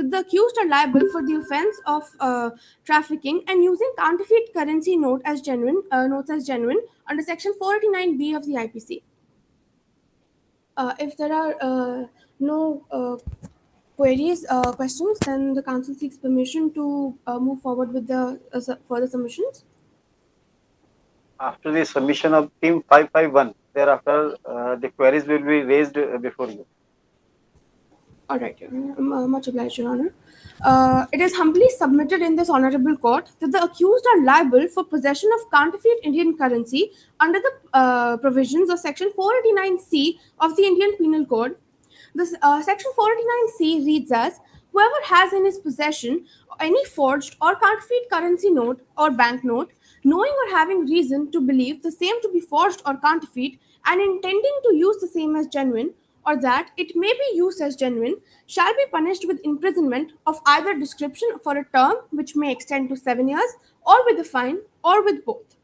that the accused are liable for the offense of trafficking and using counterfeit currency notes as genuine under Section 489B of the IPC. If there are no questions, then the council seeks permission to move forward with the further submissions. After the submission of Team 551, thereafter the queries will be raised before you. All right, much obliged, Your Honor. It is humbly submitted in this honorable court that the accused are liable for possession of counterfeit Indian currency under the provisions of Section 489C of the Indian Penal Code. This Section 489C reads as: whoever has in his possession any forged or counterfeit currency note or banknote, knowing or having reason to believe the same to be forged or counterfeit, and intending to use the same as genuine, or that it may be used as genuine, shall be punished with imprisonment of either description for a term which may extend to 7 years, or with a fine, or with both.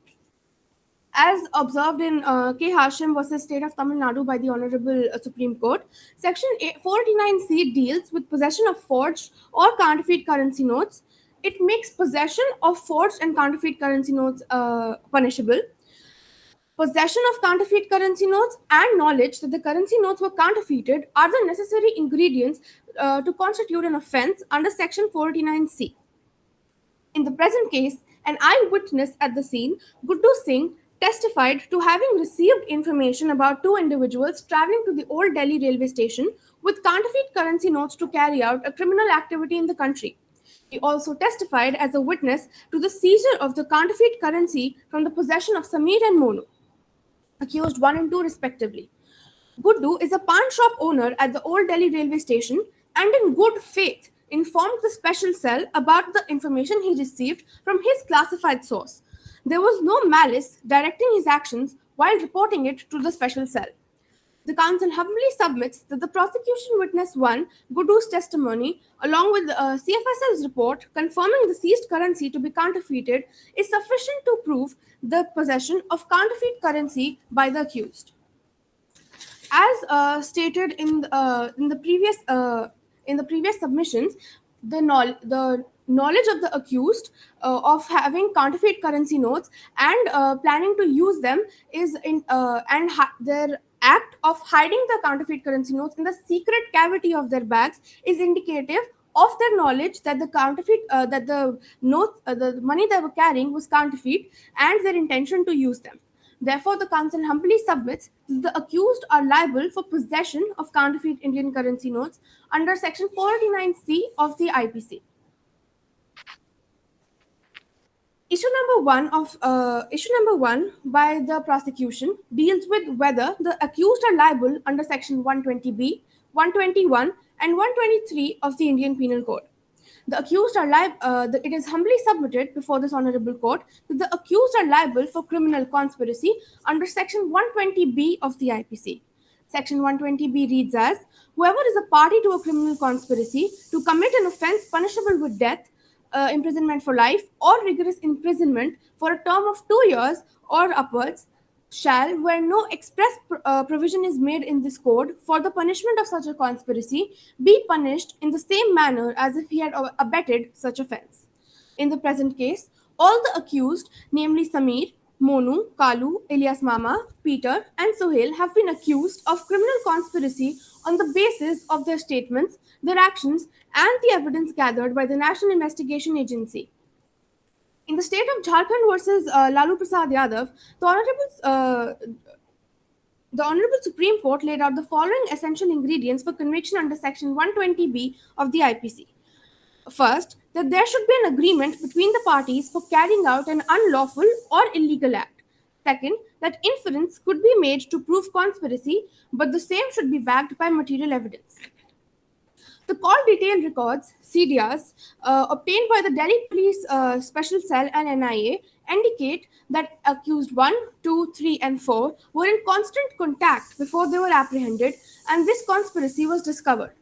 As observed in K. Hashim versus State of Tamil Nadu by the Honorable Supreme Court, Section 489C deals with possession of forged or counterfeit currency notes. It makes possession of forged and counterfeit currency notes punishable. Possession of counterfeit currency notes and knowledge that the currency notes were counterfeited are the necessary ingredients to constitute an offense under Section 489C. In the present case, an eyewitness at the scene, Guddu Singh, testified to having received information about two individuals traveling to the Old Delhi railway station with counterfeit currency notes to carry out a criminal activity in the country. He also testified as a witness to the seizure of the counterfeit currency from the possession of Sameer and Monu, accused 1 and 2 respectively. Guddu is a pawn shop owner at the Old Delhi railway station and, in good faith, informed the special cell about the information he received from his classified source. There was no malice directing his actions while reporting it to the special cell. The council humbly submits that the prosecution witness 1, Guddu's testimony, along with CFSL's report confirming the seized currency to be counterfeited, is sufficient to prove the possession of counterfeit currency by the accused. As stated in the previous submissions, the knowledge of the accused of having counterfeit currency notes and planning to use them is in their act of hiding the counterfeit currency notes in the secret cavity of their bags is indicative of their knowledge that the counterfeit that the notes the money they were carrying was counterfeit and their intention to use them. Therefore, the council humbly submits that the accused are liable for possession of counterfeit Indian currency notes under Section 489C of the IPC. Issue number one by the prosecution deals with whether the accused are liable under Section 120B, 121, and 123 of the Indian Penal Code. The accused are it is humbly submitted before this honorable court that the accused are liable for criminal conspiracy under Section 120B of the IPC. Section 120B reads as: whoever is a party to a criminal conspiracy to commit an offense punishable with death, imprisonment for life, or rigorous imprisonment for a term of 2 years or upwards, shall, where no express provision is made in this code for the punishment of such a conspiracy, be punished in the same manner as if he had abetted such offense. In the present case, all the accused, namely Sameer, Monu, Kalu, Ilyas Mama, Peter, and Sohail, have been accused of criminal conspiracy on the basis of their statements, their actions, and the evidence gathered by the National Investigation Agency. In the state of Jharkhand versus Lalu Prasad Yadav, the Honorable Supreme Court laid out the following essential ingredients for conviction under Section 120B of the IPC. First, that there should be an agreement between the parties for carrying out an unlawful or illegal act. Second, that inference could be made to prove conspiracy, but the same should be backed by material evidence. The call detail records, CDRs, obtained by the Delhi Police Special Cell and NIA indicate that accused 1, 2, 3, and 4 were in constant contact before they were apprehended, and this conspiracy was discovered.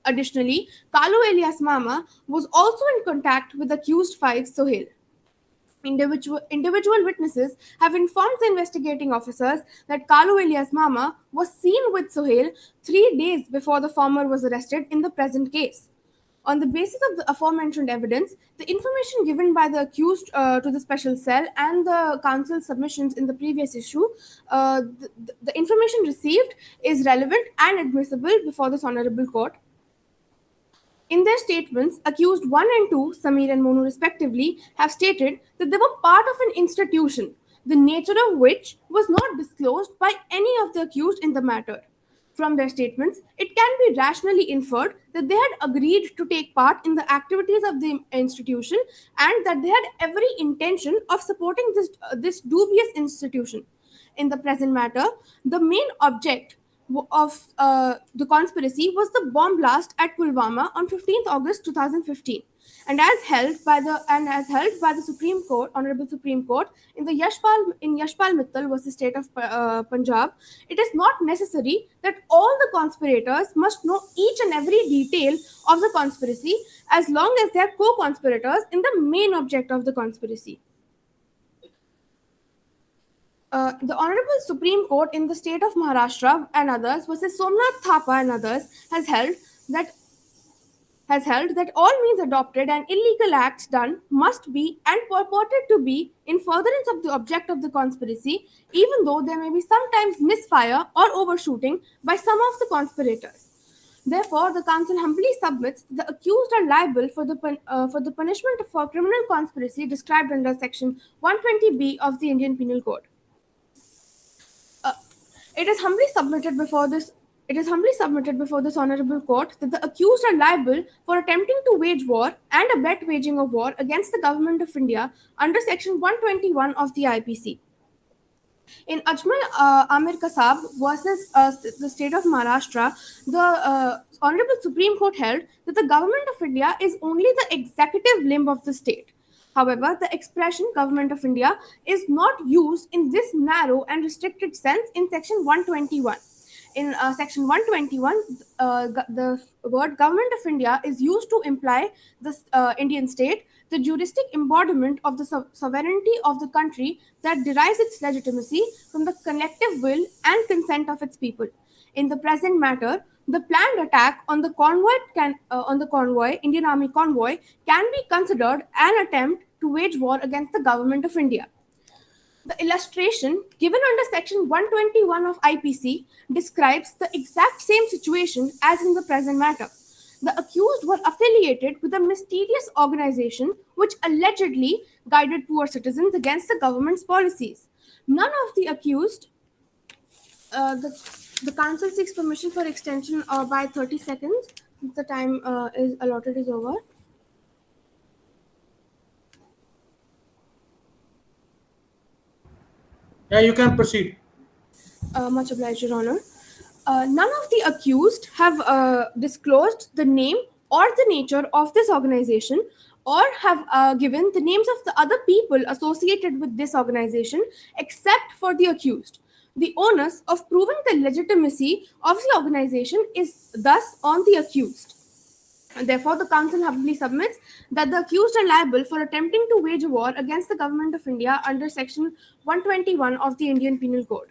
Additionally, Kalu Elias Mama was also in contact with accused 5, Sohail. Individual witnesses have informed the investigating officers that Kalu Elias Mama was seen with Sohail 3 days before the former was arrested in the present case. On the basis of the aforementioned evidence, the information given by the accused to the special cell and the council's submissions in the previous issue, the information received is relevant and admissible before this honorable court. In their statements, accused 1 and 2, Samir and Monu respectively, have stated that they were part of an institution, the nature of which was not disclosed by any of the accused in the matter. From their statements, it can be rationally inferred that they had agreed to take part in the activities of the institution and that they had every intention of supporting this dubious institution. In the present matter, the main object of the conspiracy was the bomb blast at Pulwama on 15th August 2015, and as held by the Supreme Court, Honorable Supreme Court, in the Yashpal Mittal versus State of Punjab, it is not necessary that all the conspirators must know each and every detail of the conspiracy as long as they are co-conspirators in the main object of the conspiracy. The Honorable Supreme Court in the state of Maharashtra and others versus Somnath Thapa and others that has held that all means adopted and illegal acts done must be and purported to be in furtherance of the object of the conspiracy, even though there may be sometimes misfire or overshooting by some of the conspirators. Therefore, the council humbly submits that the accused are liable for the punishment for criminal conspiracy described under Section 120B of the Indian Penal Code. It is humbly submitted before this honorable court that the accused are liable for attempting to wage war and abet waging of war against the government of India under Section 121 of the IPC. In Ajmal Amir Kasab versus the state of Maharashtra, the Honorable Supreme Court held that the government of India is only the executive limb of the state. However, the expression government of India is not used in this narrow and restricted sense in Section 121. In Section 121, the word government of India is used to imply the Indian state, the juristic embodiment of the sovereignty of the country that derives its legitimacy from the collective will and consent of its people. In the present matter, the planned attack on the Indian Army convoy, can be considered an attempt to wage war against the government of India. The illustration given under Section 121 of IPC describes the exact same situation as in the present matter. The accused were affiliated with a mysterious organization which allegedly guided poor citizens against the government's policies. None of the accused, the council seeks permission for extension by 30 seconds. The time is allotted is over. Yeah, you can proceed. Much obliged, Your Honor. None of the accused have disclosed the name or the nature of this organization or have given the names of the other people associated with this organization except for the accused. The onus of proving the legitimacy of the organization is thus on the accused. And therefore, the council humbly submits that the accused are liable for attempting to wage a war against the government of India under Section 121 of the Indian Penal Code.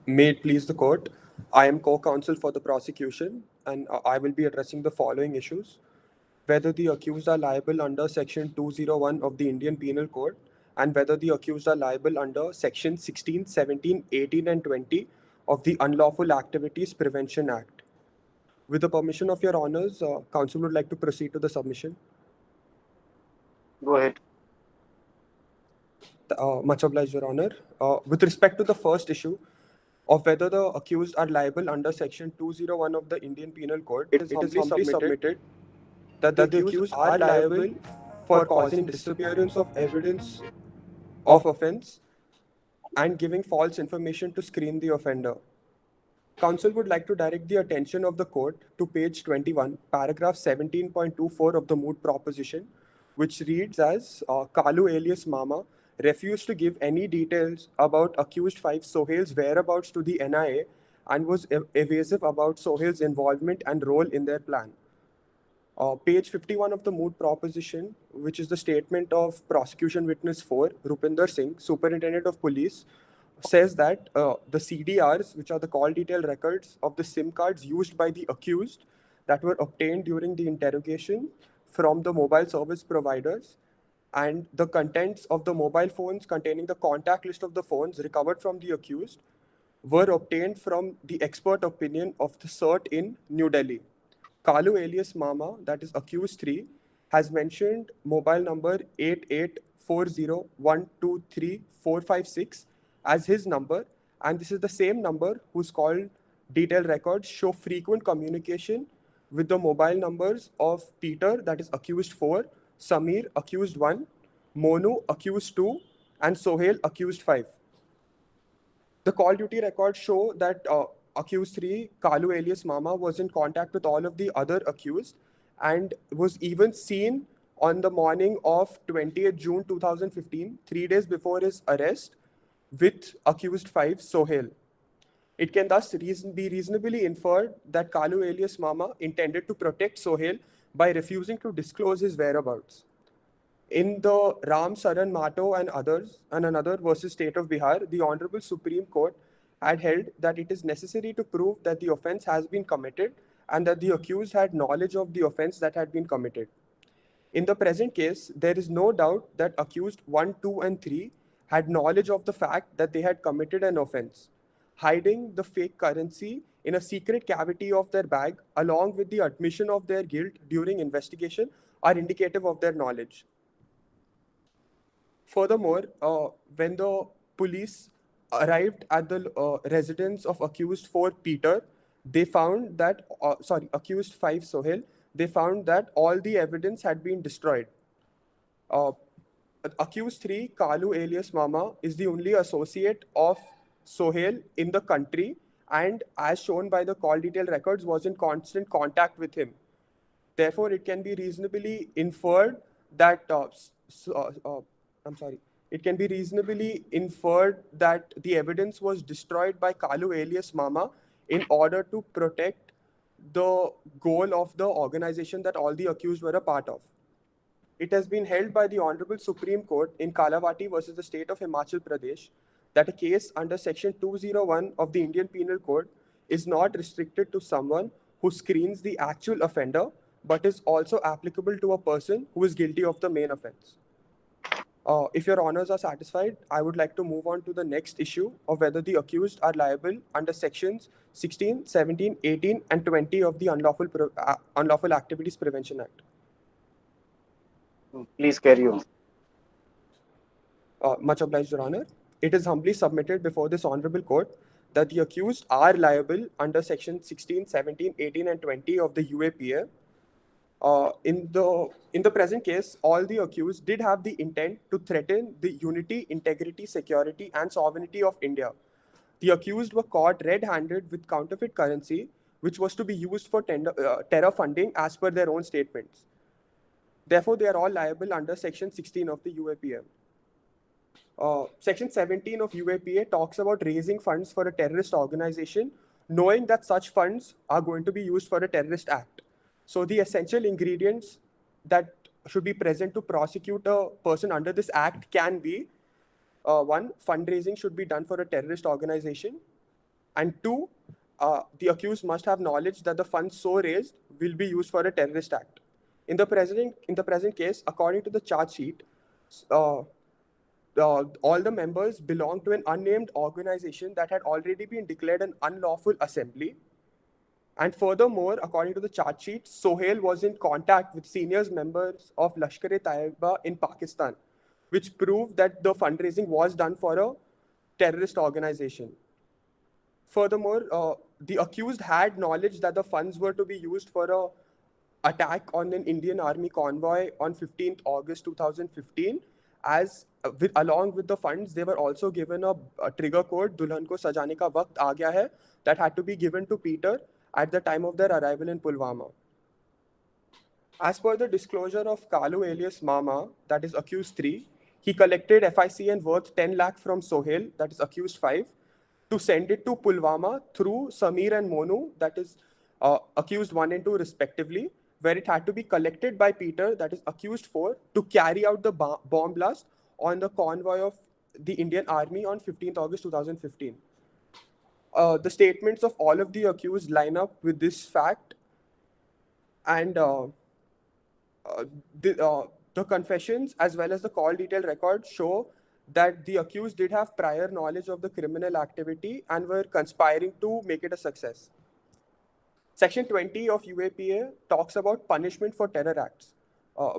May it please the court, I am co-counsel for the prosecution and I will be addressing the following issues. Whether the accused are liable under Section 201 of the Indian Penal Code and whether the accused are liable under Section 16, 17, 18 and 20 of the Unlawful Activities Prevention Act. With the permission of your honors, counsel would like to proceed to the submission. Go ahead. Much obliged, Your Honor. With respect to the first issue of whether the accused are liable under Section 201 of the Indian Penal Code, it is humbly submitted that the accused are liable for causing disappearance of evidence of offense and giving false information to screen the offender. Counsel would like to direct the attention of the court to page 21, paragraph 17.24 of the moot proposition, which reads as Kalu alias Mama refused to give any details about accused 5 Sohail's whereabouts to the NIA and was evasive about Sohail's involvement and role in their plan. Page 51 of the moot proposition, which is the statement of prosecution witness 4, Rupinder Singh, Superintendent of Police, says that the CDRs, which are the call detail records of the SIM cards used by the accused that were obtained during the interrogation from the mobile service providers, and the contents of the mobile phones containing the contact list of the phones recovered from the accused were obtained from the expert opinion of the CERT in New Delhi. Kalu alias Mama, that is accused 3, has mentioned mobile number 8840123456 as his number, and this is the same number whose call detail records show frequent communication with the mobile numbers of Peter, that is accused 4, Samir, accused 1, Monu, accused 2, and Sohail, accused 5. The call duty records show that accused 3, Kalu alias Mama, was in contact with all of the other accused and was even seen on the morning of 20th June 2015, 3 days before his arrest, with accused 5, Sohail. It can thus be reasonably inferred that Kalu alias Mama intended to protect Sohail by refusing to disclose his whereabouts. In the Ram Saran Mato and another versus State of Bihar, the Honorable Supreme Court had held that it is necessary to prove that the offense has been committed and that the accused had knowledge of the offense that had been committed. In the present case, there is no doubt that accused 1, 2, and 3 had knowledge of the fact that they had committed an offense. Hiding the fake currency in a secret cavity of their bag, along with the admission of their guilt during investigation, are indicative of their knowledge. Furthermore, when the police arrived at the residence of accused 4, Peter, they found that, accused 5, Sohail, they found that all the evidence had been destroyed. Accused 3, Kalu alias Mama, is the only associate of Sohail in the country and, as shown by the call detail records, was in constant contact with him. Therefore, it can be reasonably inferred that it can be reasonably inferred that the evidence was destroyed by Kalu alias Mama in order to protect the goal of the organization that all the accused were a part of. It has been held by the Honorable Supreme Court in Kalavati versus the State of Himachal Pradesh that a case under Section 201 of the Indian Penal Code is not restricted to someone who screens the actual offender, but is also applicable to a person who is guilty of the main offense. If your honors are satisfied, I would like to move on to the next issue of whether the accused are liable under sections 16, 17, 18, and 20 of the Unlawful Activities Prevention Act. Please carry on. Much obliged, Your Honor. It is humbly submitted before this honorable court that the accused are liable under section 16, 17, 18, and 20 of the UAPA. In the present case, all the accused did have the intent to threaten the unity, integrity, security, and sovereignty of India. The accused were caught red-handed with counterfeit currency, which was to be used for terror funding as per their own statements. Therefore, they are all liable under Section 16 of the UAPA. Section 17 of UAPA talks about raising funds for a terrorist organization, knowing that such funds are going to be used for a terrorist act. So the essential ingredients that should be present to prosecute a person under this act can be, 1, fundraising should be done for a terrorist organization, and 2, the accused must have knowledge that the funds so raised will be used for a terrorist act. In the present case, according to the charge sheet, all the members belong to an unnamed organization that had already been declared an unlawful assembly. And furthermore, according to the charge sheet, Sohail was in contact with senior members of Lashkar-e-Taiba in Pakistan, which proved that the fundraising was done for a terrorist organization. Furthermore, the accused had knowledge that the funds were to be used for an attack on an Indian Army convoy on 15th August 2015. Along with the funds, they were also given a trigger code, Dulhan ko sajane ka waqt aa gaya hai, that had to be given to Peter at the time of their arrival in Pulwama. As per the disclosure of Kalu alias Mama, that is accused 3, he collected FICN worth 10 lakh from Sohail, that is accused 5, to send it to Pulwama through Samir and Monu, that is accused 1 and 2 respectively, where it had to be collected by Peter, that is accused for, to carry out the bomb blast on the convoy of the Indian Army on 15th August 2015. The statements of all of the accused line up with this fact, and the confessions as well as the call detail records show that the accused did have prior knowledge of the criminal activity and were conspiring to make it a success. Section 20 of UAPA talks about punishment for terror acts.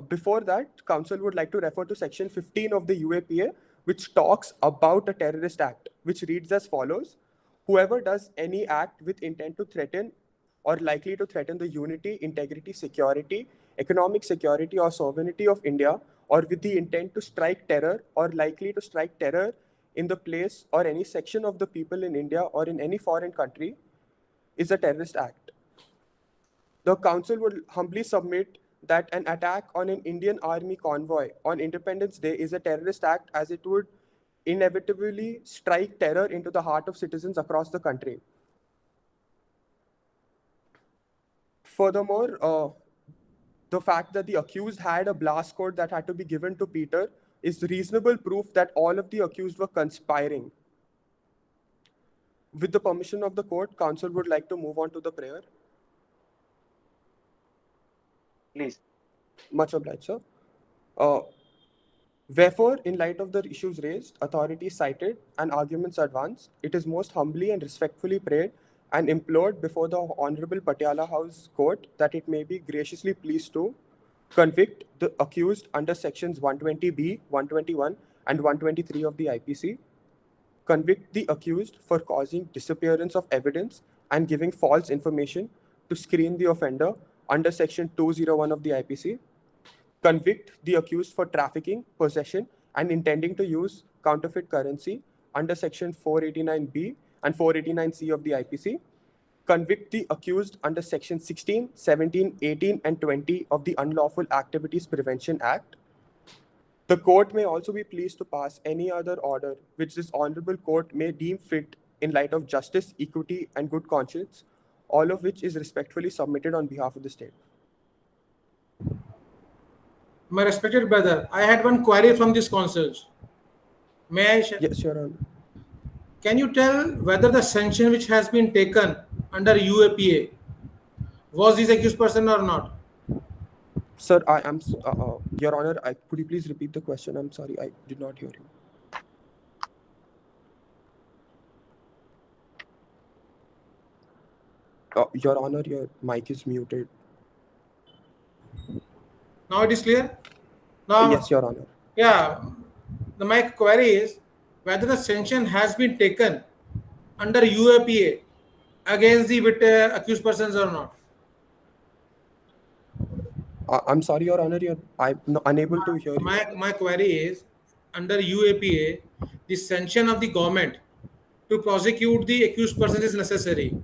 Before that, Council would like to refer to Section 15 of the UAPA, which talks about a terrorist act, which reads as follows: whoever does any act with intent to threaten or likely to threaten the unity, integrity, security, economic security, or sovereignty of India, or with the intent to strike terror or likely to strike terror in the place or any section of the people in India or in any foreign country, is a terrorist act. The Council would humbly submit that an attack on an Indian Army convoy on Independence Day is a terrorist act, as it would inevitably strike terror into the heart of citizens across the country. Furthermore, the fact that the accused had a blast code that had to be given to Peter is reasonable proof that all of the accused were conspiring. With the permission of the court, Council would like to move on to the prayer. Please. Much obliged, sir. Wherefore, in light of the issues raised, authorities cited, and arguments advanced, it is most humbly and respectfully prayed and implored before the Honorable Patiala House Court that it may be graciously pleased to convict the accused under sections 120B, 121, and 123 of the IPC, convict the accused for causing disappearance of evidence and giving false information to screen the offender under section 201 of the IPC, convict the accused for trafficking, possession, and intending to use counterfeit currency under section 489B and 489C of the IPC, convict the accused under section 16, 17, 18, and 20 of the Unlawful Activities Prevention Act. The court may also be pleased to pass any other order which this honorable court may deem fit in light of justice, equity, and good conscience, all of which is respectfully submitted on behalf of the state. My respected brother, I had one query from this councils. May I share? Yes, Your Honor. Can you tell whether the sanction which has been taken under UAPA was this accused person or not? Sir, I am, Your Honor, could you please repeat the question? I'm sorry, I did not hear you. Your Honor, your mic is muted. Now it is clear? Now, Yes, Your Honor. yeah, my query is whether the sanction has been taken under UAPA against the accused persons or not. I'm sorry, Your Honor, I'm unable to hear you. My query is under UAPA, the sanction of the government to prosecute the accused person is necessary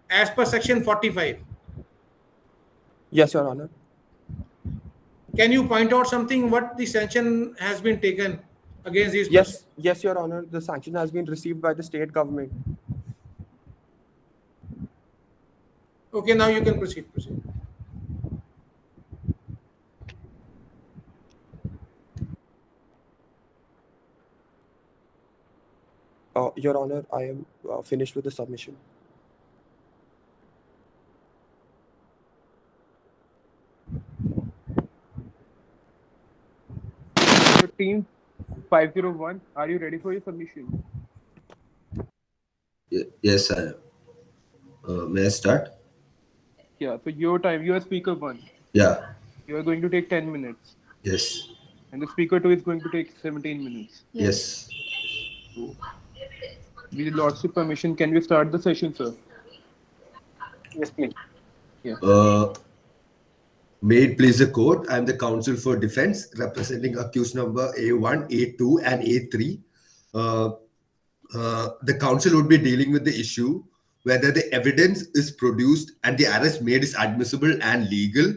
as per section 45. Yes, Your Honor. Can you point out something what the sanction has been taken against these Yes, persons? yes, Your Honor. The sanction has been received by the state government. Okay, now you can proceed. Your Honor, I am finished with the submission. Team 501, are you ready for your submission? Yes, I am. May I start? Yeah, so your time, you are speaker 1. Yeah. You are going to take 10 minutes. Yes. And the speaker 2 is going to take 17 minutes. Yes. So, with lordship permission, can we start the session, sir? Yes, please. May it please the court, I am the counsel for defense representing accused number A1, A2, and A3. The counsel would be dealing with the issue whether the evidence is produced and the arrest made is admissible and legal.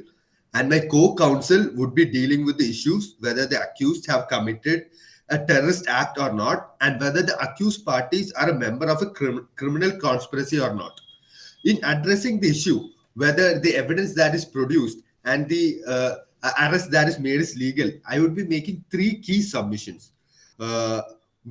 And my co-counsel would be dealing with the issues whether the accused have committed a terrorist act or not, and whether the accused parties are a member of a criminal conspiracy or not. In addressing the issue whether the evidence that is produced and the arrest that is made is legal, I would be making three key submissions.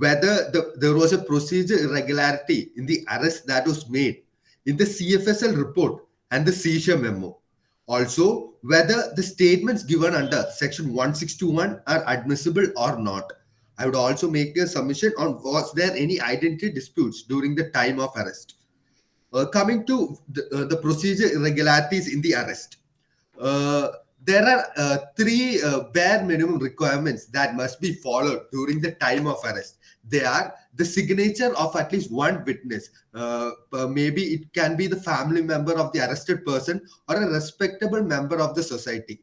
Whether there was a procedure irregularity in the arrest that was made in the CFSL report and the seizure memo. Also, whether the statements given under section 1621 are admissible or not. I would also make a submission on was there any identity disputes during the time of arrest. Coming to the procedure irregularities in the arrest. There are three bare minimum requirements that must be followed during the time of arrest. They are the signature of at least one witness. Maybe it can be the family member of the arrested person or a respectable member of the society.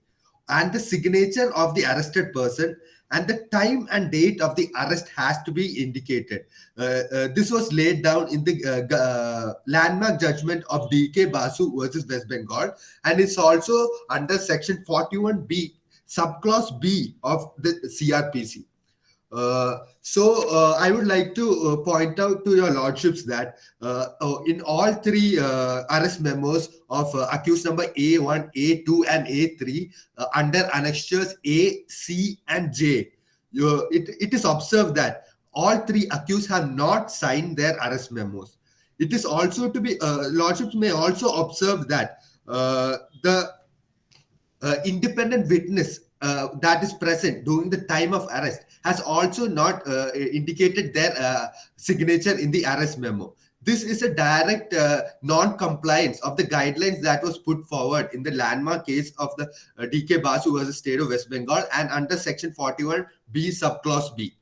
And the signature of the arrested person and the time and date of the arrest has to be indicated. This was laid down in the landmark judgment of DK Basu versus West Bengal, and it's also under section 41B, subclause B of the CRPC. I would like to point out to your lordships that in all three arrest memos of accused number A1, A2 and A3 under annexures A, C and J, it is observed that all three accused have not signed their arrest memos. It is also to be, lordships may also observe that the independent witness that is present during the time of arrest has also not indicated their signature in the arrest memo. This is a direct non-compliance of the guidelines that was put forward in the landmark case of the DK Basu versus State of West Bengal and under section 41B subclause B.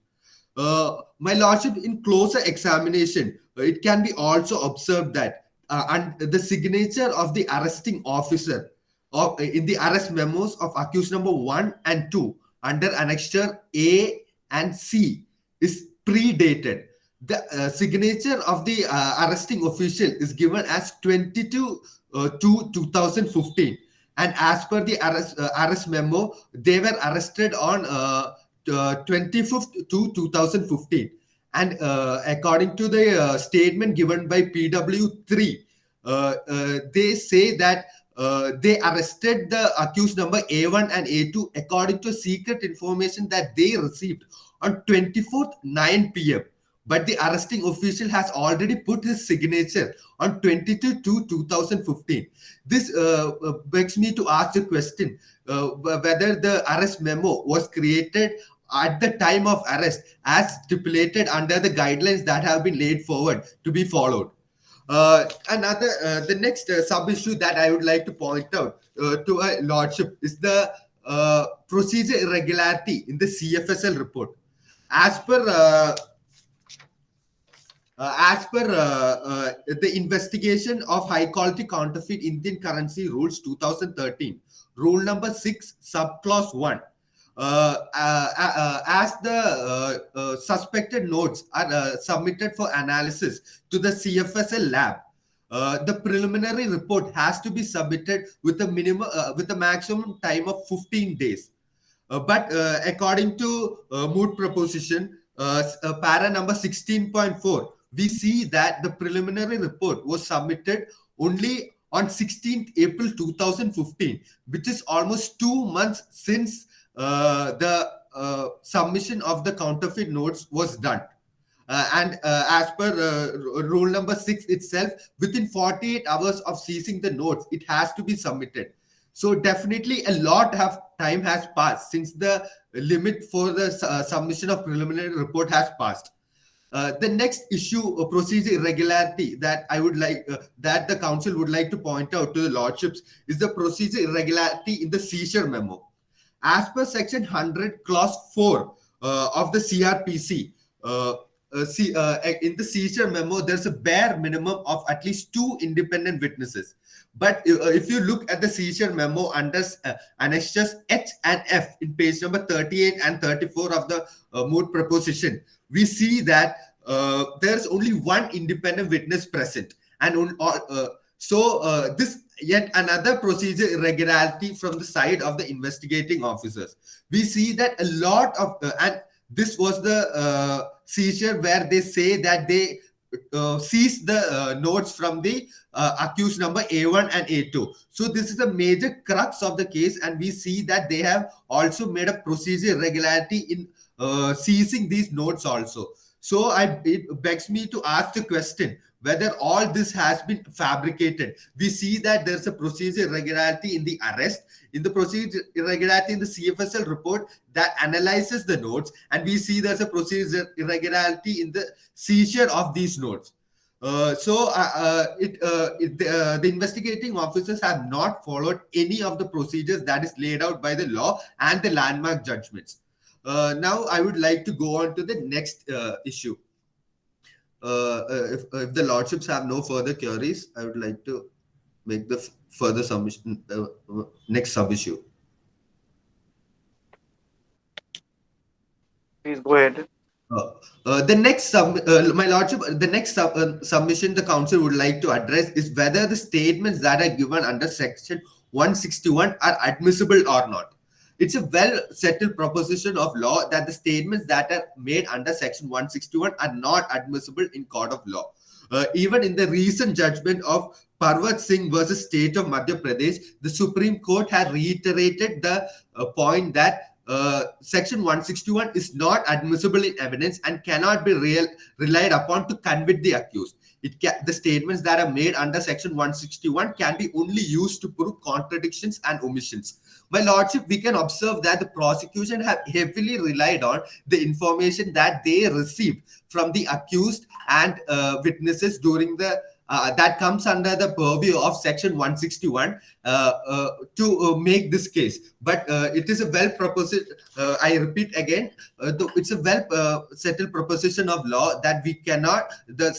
My lordship, in closer examination, it can be also observed that and the signature of the arresting officer in the arrest memos of accused number 1 and 2 under annexure A and C is predated. The signature of the arresting official is given as 22/2/2015, and as per the arrest memo, they were arrested on 25/2/2015. And according to the statement given by PW3, they say that they arrested the accused number A1 and A2 according to secret information that they received on 24th 9 p.m. But the arresting official has already put his signature on 22/2/2015. This begs me to ask the question whether the arrest memo was created at the time of arrest as stipulated under the guidelines that have been laid forward to be followed. The next sub-issue that I would like to point out to a lordship is the procedure irregularity in the CFSL report. As per the investigation of high quality counterfeit Indian currency rules 2013, rule number 6 subclause 1, as the suspected notes are submitted for analysis to the CFSL lab, the preliminary report has to be submitted with a minimum with a maximum time of 15 days. But according to moot proposition para number 16.4, we see that the preliminary report was submitted only on 16th April 2015, which is almost 2 months since the submission of the counterfeit notes was done. As per rule number 6 itself, within 48 hours of seizing the notes, it has to be submitted. So definitely a lot of time has passed since the limit for the submission of preliminary report has passed. The next issue, procedure irregularity that I would like that the council would like to point out to the lordships is the procedure irregularity in the seizure memo. As per section 100 clause 4 of the CRPC, in the seizure memo, there's a bare minimum of at least 2 independent witnesses. But if you look at the seizure memo under annexures H and F in page number 38 and 34 of the moot proposition, we see that there's only 1 independent witness present. And this yet another procedure irregularity from the side of the investigating officers. We see that a lot of, and this was the seizure where they say that they seize the notes from the accused number A1 and A2. So this is a major crux of the case, and we see that they have also made a procedure irregularity in seizing these notes also. So it begs me to ask the question whether all this has been fabricated. We see that there's a procedure irregularity in the arrest, in the procedure irregularity in the CFSL report that analyzes the notes, and we see there's a procedure irregularity in the seizure of these notes. The investigating officers have not followed any of the procedures that is laid out by the law and the landmark judgments. Now, I would like to go on to the next issue. If the lordships have no further queries, I would like to make the further submission, next sub issue. Please go ahead. The next my lordship, the next submission the council would like to address is whether the statements that are given under section 161 are admissible or not. It's a well settled proposition of law that the statements that are made under section 161 are not admissible in court of law. Even in the recent judgment of Parvat Singh versus State of Madhya Pradesh, the Supreme Court had reiterated the point that section 161 is not admissible in evidence and cannot be relied upon to convict the accused. The statements that are made under section 161 can be only used to prove contradictions and omissions. My lordship, we can observe that the prosecution have heavily relied on the information that they received from the accused and witnesses during the that comes under the purview of section 161 to make this case. But it is a well proposed, I repeat again, it's a well settled proposition of law that we cannot, the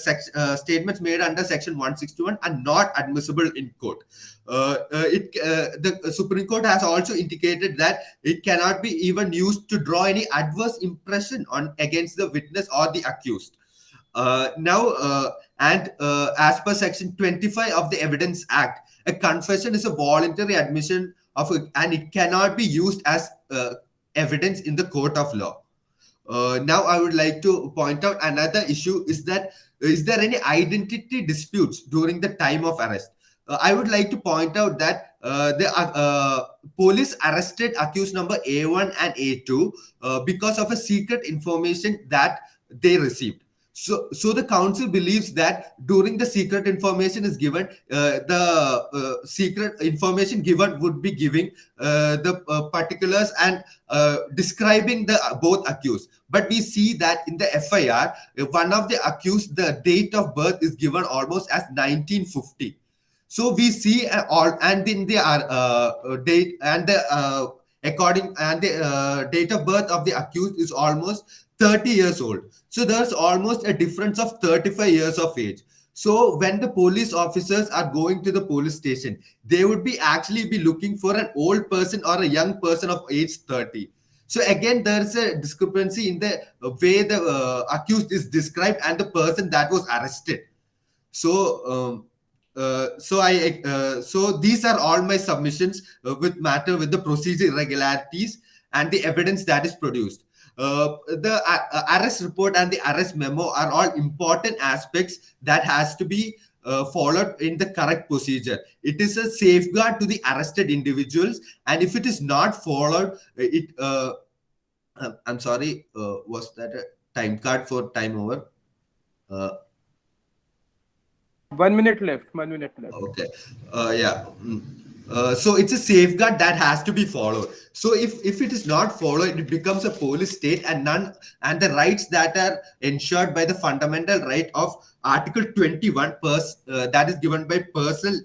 statements made under section 161 are not admissible in court. The Supreme Court has also indicated that it cannot be even used to draw any adverse impression on against the witness or the accused. As per section 25 of the Evidence Act, a confession is a voluntary admission of and it cannot be used as evidence in the court of law. Now I would like to point out another issue is that is there any identity disputes during the time of arrest? I would like to point out that the police arrested accused number A1 and A2 because of a secret information that they received. So the council believes that during the secret information is given, the secret information given would be giving the particulars and describing the both accused. But we see that in the FIR, one of the accused, the date of birth is given almost as 1950. So we see and in the date and the according and the date of birth of the accused is almost 30 years old. So there's almost a difference of 35 years of age. So when the police officers are going to the police station, they would be actually be looking for an old person or a young person of age 30. So again, there's a discrepancy in the way the accused is described and the person that was arrested. So so these are all my submissions with the procedure irregularities and the evidence that is produced. The arrest report and the arrest memo are all important aspects that has to be followed in the correct procedure. It is a safeguard to the arrested individuals, and if it is not followed, I'm sorry, was that a time card for time over? 1 minute left. 1 minute left. Okay. Yeah. So it's a safeguard that has to be followed. So if it is not followed, it becomes a police state, and the rights that are ensured by the fundamental right of Article 21 that is given by personal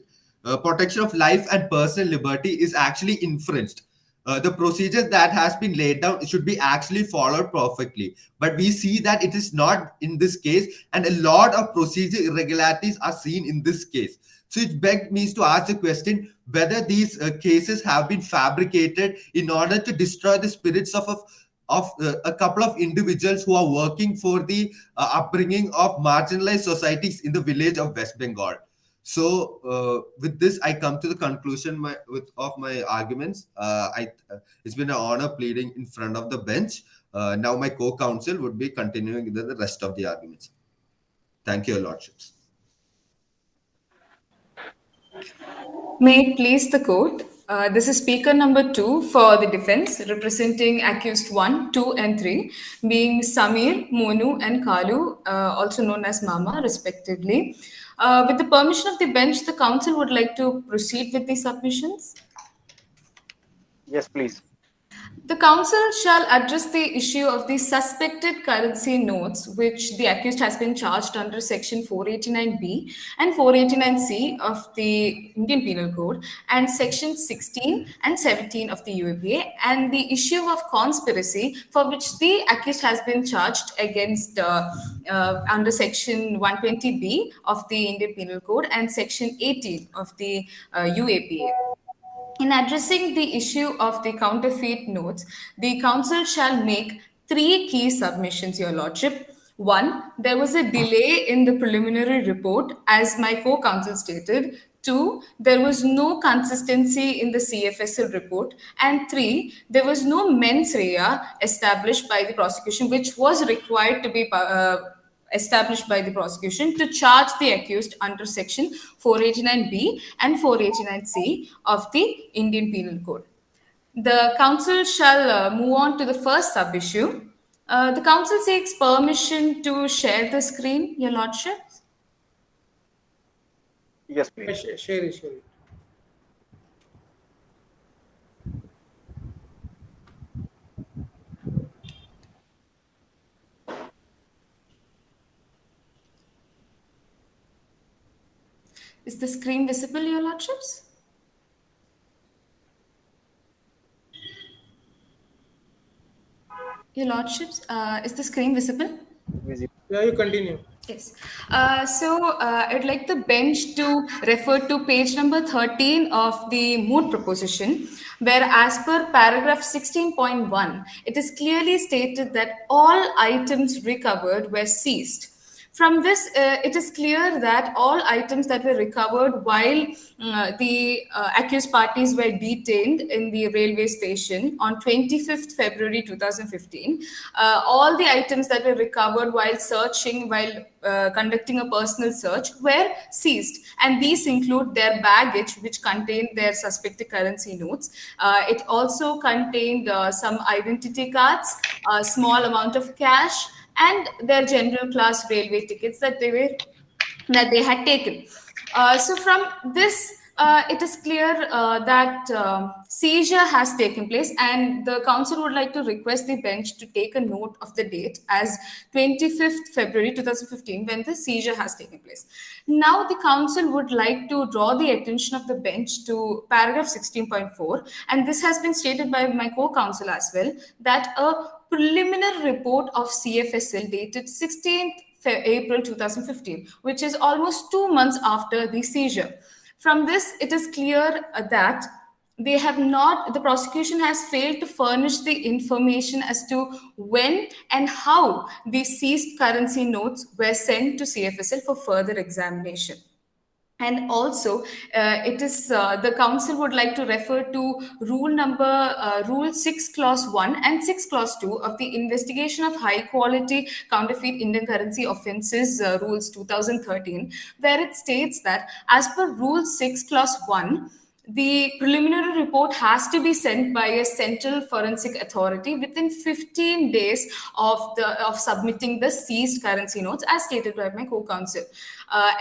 protection of life and personal liberty is actually infringed. The procedures that has been laid down should be actually followed perfectly, but we see that it is not in this case, and a lot of procedure irregularities are seen in this case. So it begs me to ask the question whether these cases have been fabricated in order to destroy the spirits of a couple of individuals who are working for the upbringing of marginalized societies in the village of West Bengal. So with this, I come to the conclusion of my arguments. It's been an honor pleading in front of the bench. Now my co-counsel would be continuing the rest of the arguments. Thank you, Your Lordships. May it please the court. This is speaker number 2 for the defense, representing accused 1, 2, and 3, being Samir, Monu, and Kalu, also known as Mama, respectively. With the permission of the bench, the council would like to proceed with the submissions. Yes, please. The council shall address the issue of the suspected currency notes, which the accused has been charged under Section 489B and 489C of the Indian Penal Code and Section 16 and 17 of the UAPA, and the issue of conspiracy for which the accused has been charged against under Section 120B of the Indian Penal Code and Section 18 of the UAPA. In addressing the issue of the counterfeit notes, the council shall make 3 key submissions, Your Lordship. 1, there was a delay in the preliminary report, as my co-counsel stated. 2, there was no consistency in the CFSL report. And 3, there was no mens rea established by the prosecution, which was required to be established by the prosecution to charge the accused under Section 489B and 489C of the Indian Penal Code. The council shall move on to the first sub-issue. The council seeks permission to share the screen, Your Lordship. Yes, please. Share it. Is the screen visible, Your Lordships? Your Lordships, is the screen visible? Yeah, you continue. Yes. I'd like the bench to refer to page number 13 of the moot proposition, where as per paragraph 16.1, it is clearly stated that all items recovered were seized. From this, it is clear that all items that were recovered while the accused parties were detained in the railway station on 25th February 2015, all the items that were recovered while searching, while conducting a personal search, were seized. And these include their baggage, which contained their suspected currency notes. It also contained some identity cards, a small amount of cash, and their general class railway tickets that they had taken. So from this, it is clear that seizure has taken place, and the council would like to request the bench to take a note of the date as 25th February 2015 when the seizure has taken place. Now the council would like to draw the attention of the bench to paragraph 16.4, and this has been stated by my co-counsel as well, that a preliminary report of CFSL dated 16th April 2015, which is almost 2 months after the seizure. From this, it is clear that the prosecution has failed to furnish the information as to when and how the seized currency notes were sent to CFSL for further examination. And also, the council would like to refer to Rule 6 Clause 1 and 6 Clause 2 of the Investigation of High Quality Counterfeit Indian Currency Offences Rules 2013, where it states that as per Rule 6 Clause 1, the preliminary report has to be sent by a central forensic authority within 15 days of submitting the seized currency notes, as stated by my co-counsel.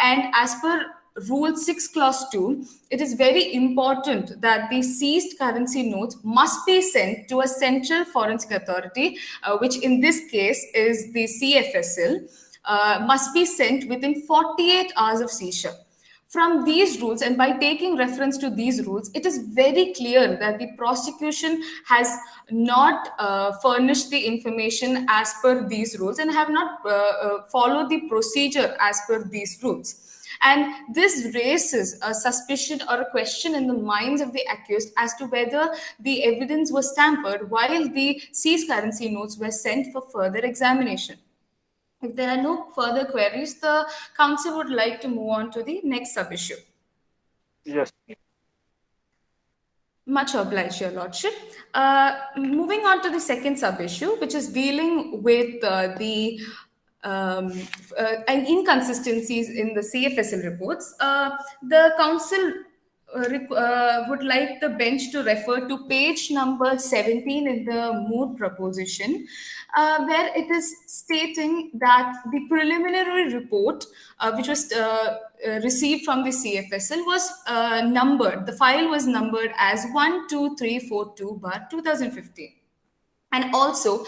And as per Rule 6 Clause 2, it is very important that the seized currency notes must be sent to a central forensic authority, which in this case is the CFSL, must be sent within 48 hours of seizure. From these rules, and by taking reference to these rules, it is very clear that the prosecution has not furnished the information as per these rules and have not followed the procedure as per these rules. And this raises a suspicion or a question in the minds of the accused as to whether the evidence was tampered while the seized currency notes were sent for further examination. If there are no further queries, the council would like to move on to the next sub-issue. Yes. Much obliged, Your Lordship. Moving on to the second sub-issue, which is dealing with the and inconsistencies in the CFSL reports, the council would like the bench to refer to page number 17 in the Mood proposition, where it is stating that the preliminary report, which was received from the CFSL, was numbered. The file was numbered as 12342/2015. And also,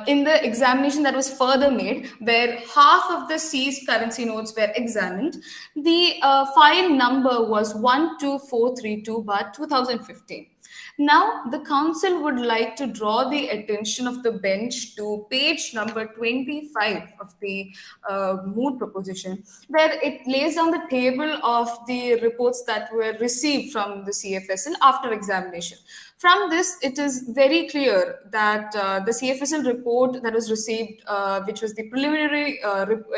in the examination that was further made, where half of the seized currency notes were examined, the file number was 12432/2015. Now, the council would like to draw the attention of the bench to page number 25 of the Mood proposition, where it lays down the table of the reports that were received from the CFSL after examination. From this, it is very clear that the CFSL report that was received, which was the preliminary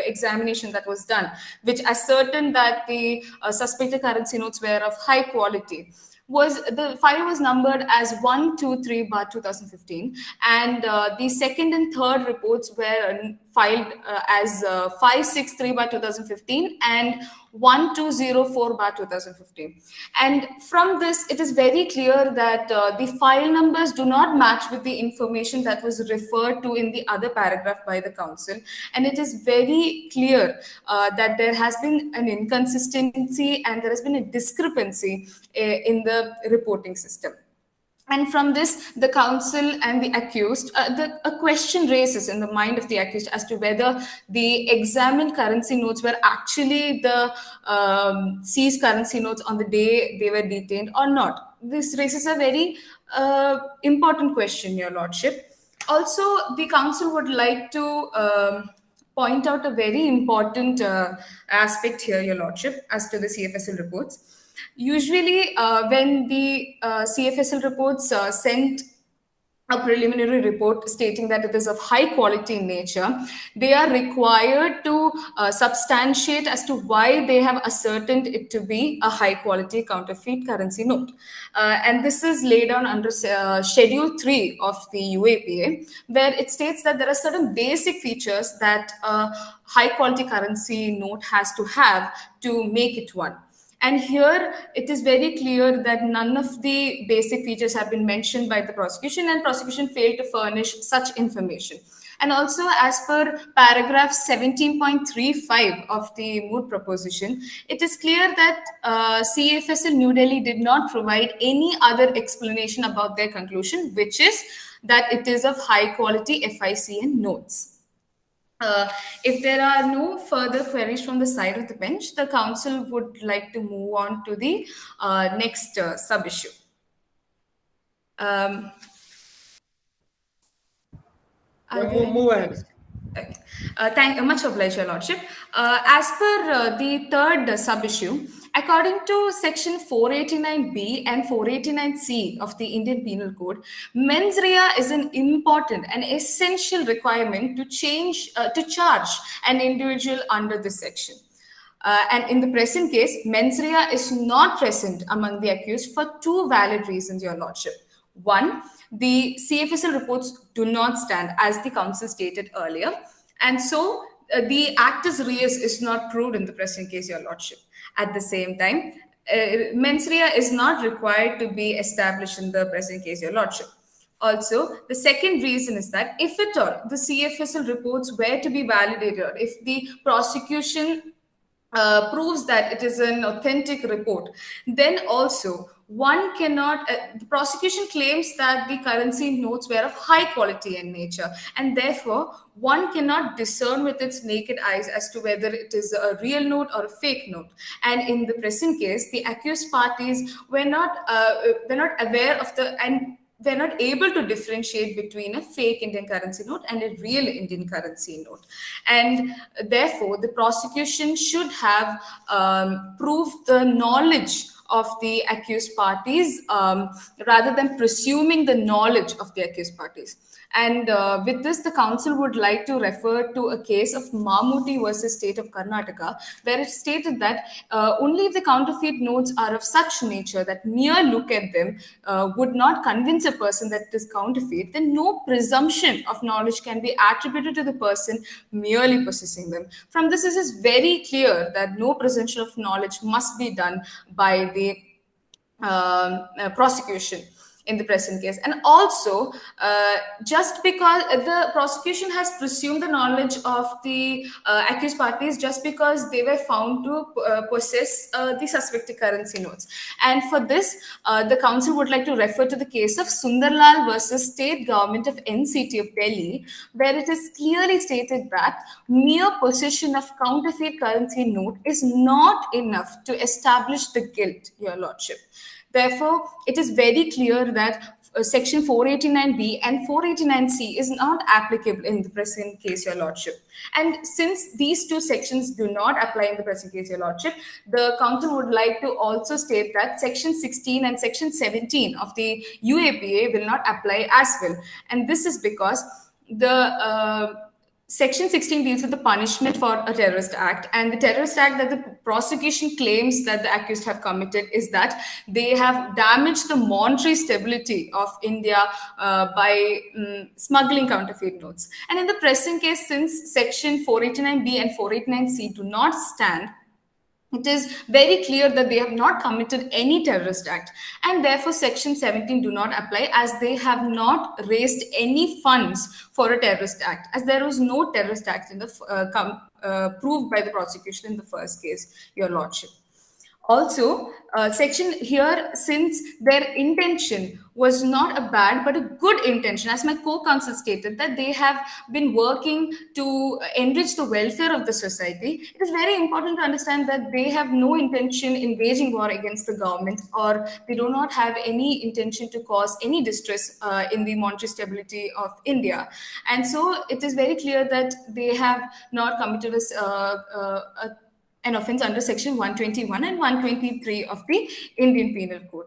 examination that was done, which ascertained that the suspected currency notes were of high quality, the file was numbered as 123/2015, and the second and third reports were filed as 563/2015 and 1204/2015. And from this, it is very clear that the file numbers do not match with the information that was referred to in the other paragraph by the council. And it is very clear that there has been an inconsistency and there has been a discrepancy in the reporting system. And from this, the council and the accused, a question raises in the mind of the accused as to whether the examined currency notes were actually the seized currency notes on the day they were detained or not. This raises a very important question, Your Lordship. Also, the council would like to point out a very important aspect here, Your Lordship, as to the CFSL reports. Usually, when the CFSL reports sent a preliminary report stating that it is of high quality in nature, they are required to substantiate as to why they have ascertained it to be a high quality counterfeit currency note. And this is laid down under Schedule 3 of the UAPA, where it states that there are certain basic features that a high quality currency note has to have to make it one. And here it is very clear that none of the basic features have been mentioned by the prosecution, and prosecution failed to furnish such information. And also, as per paragraph 17.35 of the Mood proposition, it is clear that CFSL New Delhi did not provide any other explanation about their conclusion, which is that it is of high quality FICN notes. If there are no further queries from the side of the bench, the council would like to move on to the next sub-issue. Move ahead. Okay. Thank you, much obliged, Your Lordship. As per the third sub-issue, according to section 489B and 489C of the Indian Penal Code, mens rea is an important and essential requirement to charge an individual under this section. And in the present case, mens rea is not present among the accused for two valid reasons, Your Lordship. One, the CFSL reports do not stand, as the council stated earlier, and so the actus reus is not proved in the present case, Your Lordship. At the same time, mens rea is not required to be established in the present case, Your Lordship. Also, the second reason is that if at all the CFSL reports were to be validated, if the prosecution proves that it is an authentic report, then also one cannot, the prosecution claims that the currency notes were of high quality in nature, and therefore one cannot discern with its naked eyes as to whether it is a real note or a fake note. And in the present case, the accused parties were not aware of and they're not able to differentiate between a fake Indian currency note and a real Indian currency note. And therefore, the prosecution should have proved the knowledge of the accused parties rather than presuming the knowledge of the accused parties. And with this, the council would like to refer to a case of Mammootty versus State of Karnataka, where it stated that only if the counterfeit notes are of such nature that mere look at them would not convince a person that it is counterfeit, then no presumption of knowledge can be attributed to the person merely possessing them. From this, it is very clear that no presumption of knowledge must be done by the prosecution in the present case. And also, just because the prosecution has presumed the knowledge of the accused parties just because they were found to possess the suspected currency notes. And for this, the council would like to refer to the case of Sundarlal versus State Government of NCT of Delhi, where it is clearly stated that mere possession of counterfeit currency note is not enough to establish the guilt, Your Lordship. Therefore, it is very clear that Section 489B and 489C is not applicable in the present case, Your Lordship. And since these two sections do not apply in the present case, Your Lordship, the council would like to also state that Section 16 and Section 17 of the UAPA will not apply as well. And this is because the Section 16 deals with the punishment for a terrorist act, and the terrorist act that the prosecution claims that the accused have committed is that they have damaged the monetary stability of India by smuggling counterfeit notes. And in the present case, since Section 489B and 489C do not stand, it is very clear that they have not committed any terrorist act, and therefore Section 17 do not apply, as they have not raised any funds for a terrorist act, as there was no terrorist act in the proved by the prosecution in the first case, Your Lordship. Also, section here, since their intention was not a bad but a good intention, as my co-counsel stated, that they have been working to enrich the welfare of the society, it is very important to understand that they have no intention in waging war against the government, or they do not have any intention to cause any distress in the monetary stability of India. And so it is very clear that they have not committed an offense under Section 121 and 123 of the Indian Penal Code.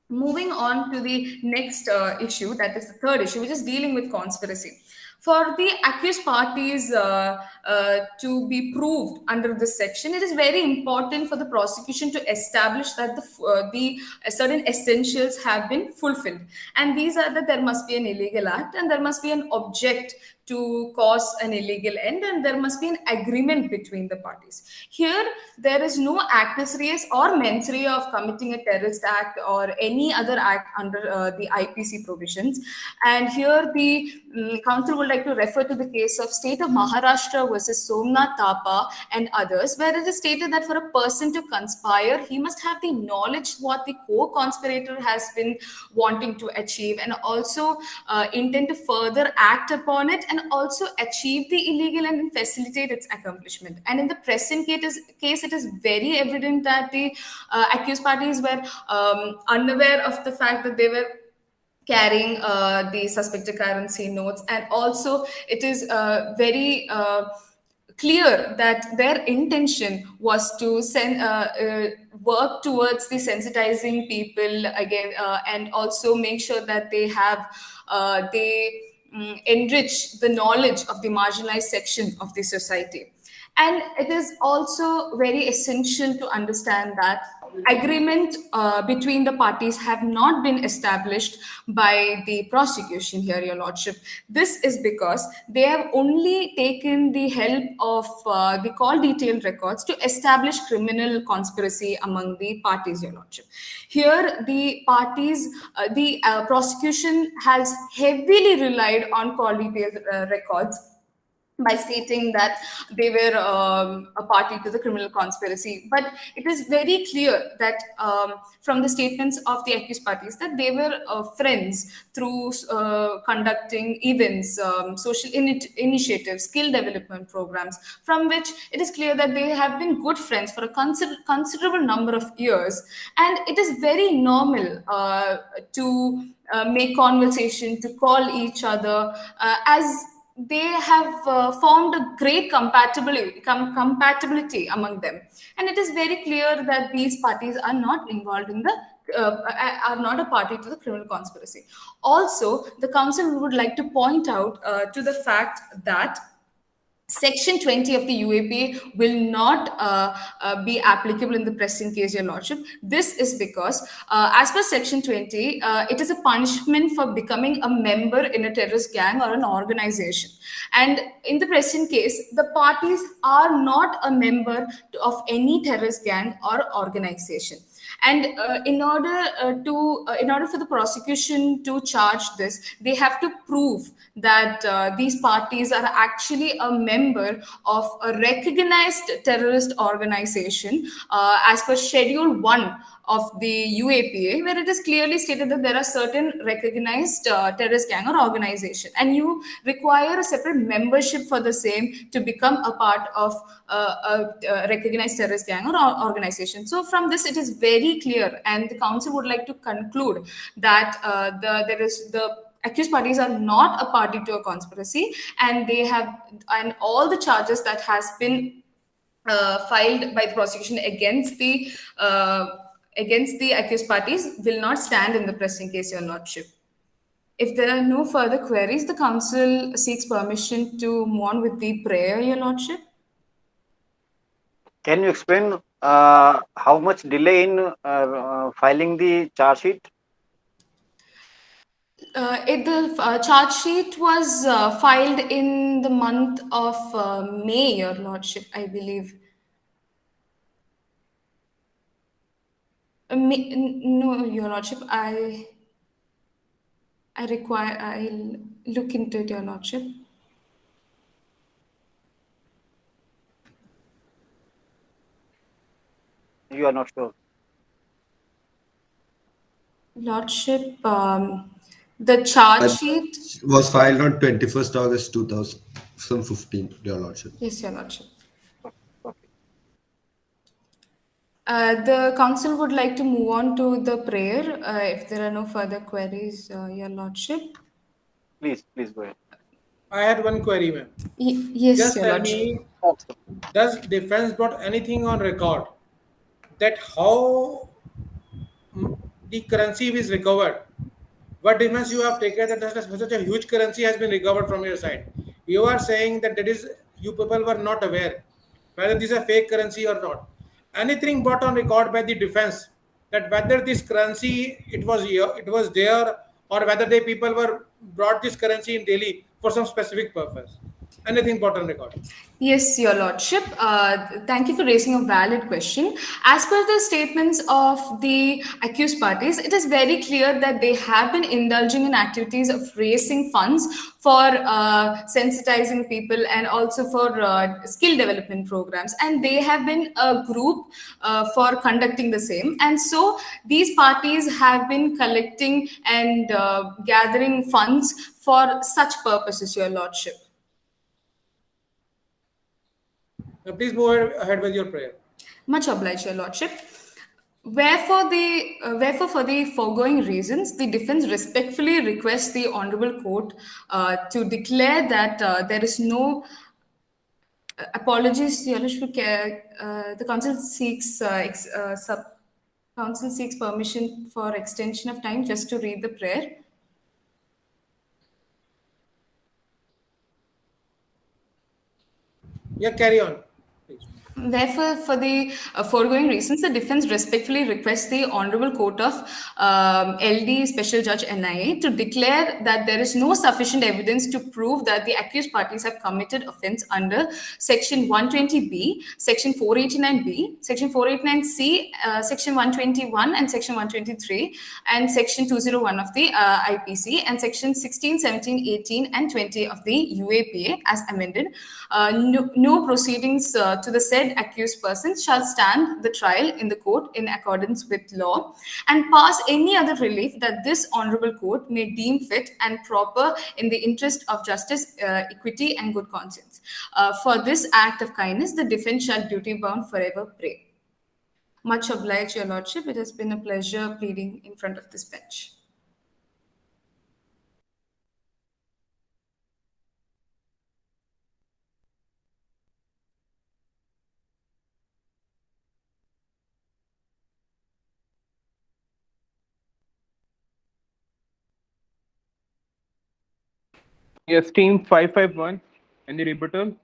Moving on to the next issue, that is the third issue, which is dealing with conspiracy. For the accused parties to be proved under this section, it is very important for the prosecution to establish that the certain essentials have been fulfilled. And these are that there must be an illegal act, and there must be an object to cause an illegal end, and there must be an agreement between the parties. Here, there is no actus reus or mens rea of committing a terrorist act or any other act under the IPC provisions. And here, the council would like to refer to the case of State of Maharashtra versus Somnath Thapa and others, where it is stated that for a person to conspire, he must have the knowledge what the co-conspirator has been wanting to achieve, and also intend to further act upon it, and also achieve the illegal end and facilitate its accomplishment. And in the present case, it is very evident that the accused parties were unaware of the fact that they were carrying the suspected currency notes, and also it is very clear that their intention was to work towards the sensitizing people again, and also make sure that they have enrich the knowledge of the marginalized section of the society. And it is also very essential to understand that agreement between the parties have not been established by the prosecution here, Your Lordship. This is because they have only taken the help of the call detailed records to establish criminal conspiracy among the parties, Your Lordship. Here, the parties, the prosecution has heavily relied on call detailed records by stating that they were a party to the criminal conspiracy. But it is very clear that from the statements of the accused parties that they were friends through conducting events, social initiatives, skill development programs, from which it is clear that they have been good friends for a considerable number of years. And it is very normal to make conversation, to call each other, as they have formed a great compatibility among them. And it is very clear that these parties are not involved in the are not a party to the criminal conspiracy. Also, the council would like to point out to the fact that Section 20 of the UAPA will not be applicable in the present case, Your Lordship. This is because, as per Section 20, it is a punishment for becoming a member in a terrorist gang or an organization. And in the present case, the parties are not a member of any terrorist gang or organization. And in order for the prosecution to charge this, they have to prove that these parties are actually a member of a recognized terrorist organization as per Schedule 1 of the UAPA, where it is clearly stated that there are certain recognized terrorist gang or organization, and you require a separate membership for the same to become a part of a recognized terrorist gang or organization. So from this, it is very clear, and the council would like to conclude that the accused parties are not a party to a conspiracy, and all the charges that has been filed by the prosecution against the accused parties will not stand in the present case, Your Lordship. If there are no further queries, the council seeks permission to move on with the prayer, Your Lordship. Can you explain how much delay in filing the charge sheet? The charge sheet was filed in the month of May, Your Lordship, I believe. No, Your Lordship, I'll look into it, Your Lordship. You are not sure. Lordship, the charge sheet. Was filed on 21st August 2015, Your Lordship. Yes, Your Lordship. Okay. The council would like to move on to the prayer if there are no further queries, Your Lordship. Please go ahead. I had one query, ma'am. Yes, Just Your tell Lordship. me, does defense brought anything on record that how the currency is recovered? What defense you have taken that such a huge currency has been recovered from your side? You are saying that you people were not aware whether this is a fake currency or not. Anything brought on record by the defense that whether this currency it was there, or whether the people were brought this currency in Delhi for some specific purpose? Anything brought on record? Yes, Your Lordship. Thank you for raising a valid question. As per the statements of the accused parties, it is very clear that they have been indulging in activities of raising funds for sensitizing people and also for skill development programs. And they have been a group for conducting the same. And so these parties have been collecting and gathering funds for such purposes, Your Lordship. Now please move ahead with your prayer. Much obliged, Your Lordship. Wherefore, for the foregoing reasons, the defense respectfully requests the Honorable Court to declare that there is no apologies, Your Lordship. The council seeks permission for extension of time just to read the prayer. Yeah, carry on. Please. Therefore, for the foregoing reasons, the defense respectfully requests the Honorable Court of LD Special Judge NIA to declare that there is no sufficient evidence to prove that the accused parties have committed offence under Section 120B, Section 489B, Section 489C, Section 121 and Section 123, and Section 201 of the IPC, and Section 16, 17, 18, and 20 of the UAPA as amended. No proceedings to the said accused persons shall stand the trial in the court in accordance with law, and pass any other relief that this honorable court may deem fit and proper in the interest of justice, equity, and good conscience. For this act of kindness, the defense shall duty bound forever pray. Much obliged, Your Lordship. It has been a pleasure pleading in front of this bench. Yes, team 551. Any rebuttal?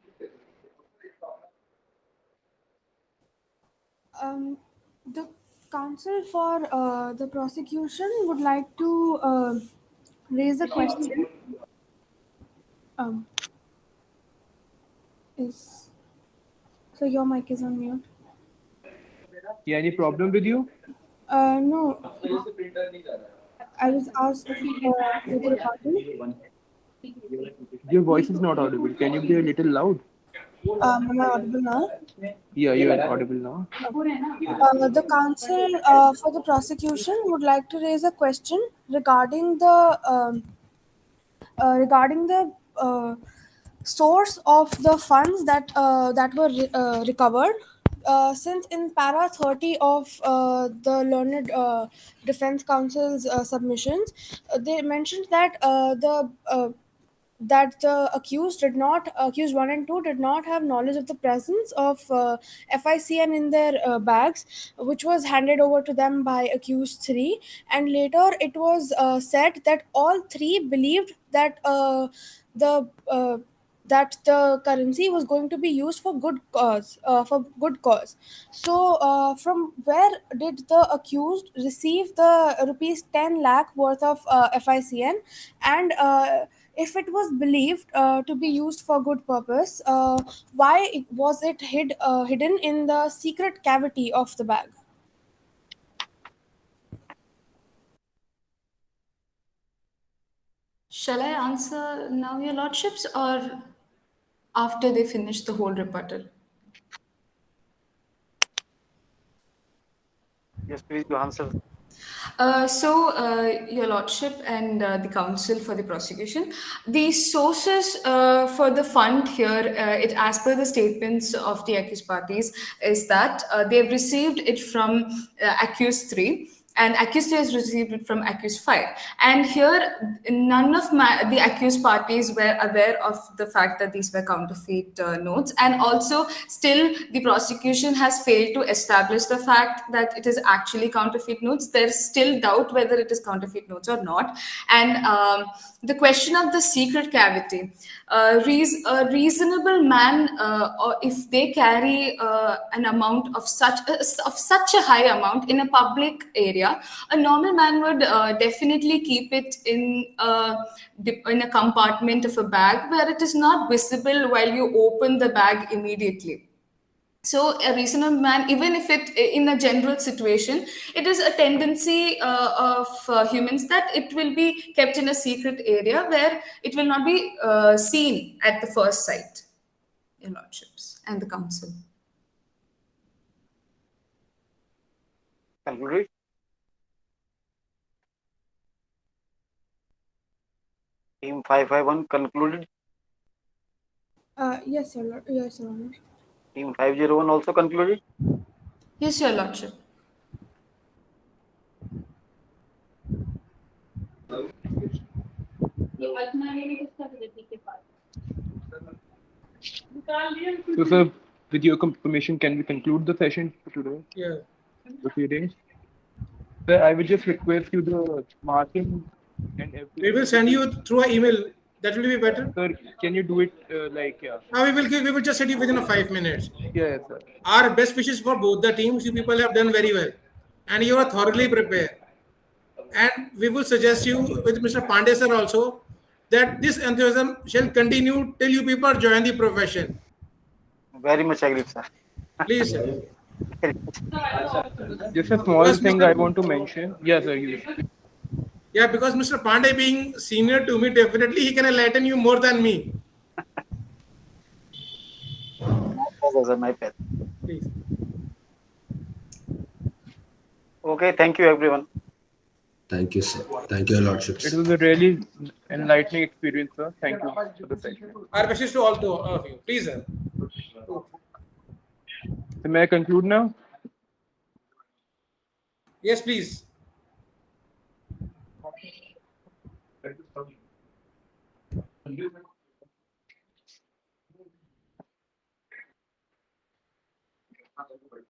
The counsel for the prosecution would like to raise a question. Um, is so your mic is on mute. Yeah, any problem with you? No, I was asked for the rebuttal. Your voice is not audible. Can you be a little loud? Am I audible now? Yeah, you are audible now. The counsel for the prosecution would like to raise a question regarding the source of the funds that were recovered. Since in para 30 of the learned defense counsel's submissions, they mentioned that the accused 1 and 2 did not have knowledge of the presence of FICN in their bags, which was handed over to them by accused 3. And later it was said that all three believed the that the currency was going to be used for good cause. So from where did the accused receive the rupees 10 lakh worth of FICN? And if it was believed to be used for good purpose, why was it hidden in the secret cavity of the bag? Shall I answer now, Your Lordships, or after they finish the whole rebuttal? Yes, please, you answer. Your Lordship and the counsel for the prosecution, the sources for the fund here, as per the statements of the accused parties, is that they've received it from accused 3, and accused 3 has received it from accused 5. And here, none of the accused parties were aware of the fact that these were counterfeit notes, and also still the prosecution has failed to establish the fact that it is actually counterfeit notes. There's still doubt whether it is counterfeit notes or not. And the question of the secret cavity, a reasonable man, or if they carry an amount of such a high amount in a public area, a normal man would definitely keep it in a compartment of a bag where it is not visible while you open the bag immediately. So a reasonable man, even if it in a general situation, it is a tendency of humans that it will be kept in a secret area where it will not be seen at the first sight, Your Lordships and the council. Conclude. Team 551 concluded. Yes, Your Honor. Team 501 also concluded. Yes, Your Lordship. So, sir, with your permission, can we conclude the session for today? Yeah. Proceedings. Sir, I will just request you the marking and everything. We will send you through an email. That will be better. Sir, can you do it Now we will just send you within 5 minutes. Yeah, sir. Our best wishes for both the teams. You people have done very well, and you are thoroughly prepared. And we will suggest you with Mr. Pandey sir also that this enthusiasm shall continue till you people join the profession. Very much agreed, sir. Please, sir. Just a small Yes, thing Mr. I want to mention. Yes, sir. You. Yeah, because Mr. Pandey being senior to me, definitely he can enlighten you more than me. Okay, sir, my bad. Please. Okay, thank you, everyone. Thank you, sir. Thank you, Your Lordships. It was a really enlightening experience, sir. Thank you for the session. Our wishes to all of you. Please, sir. So may I conclude now? Yes, please.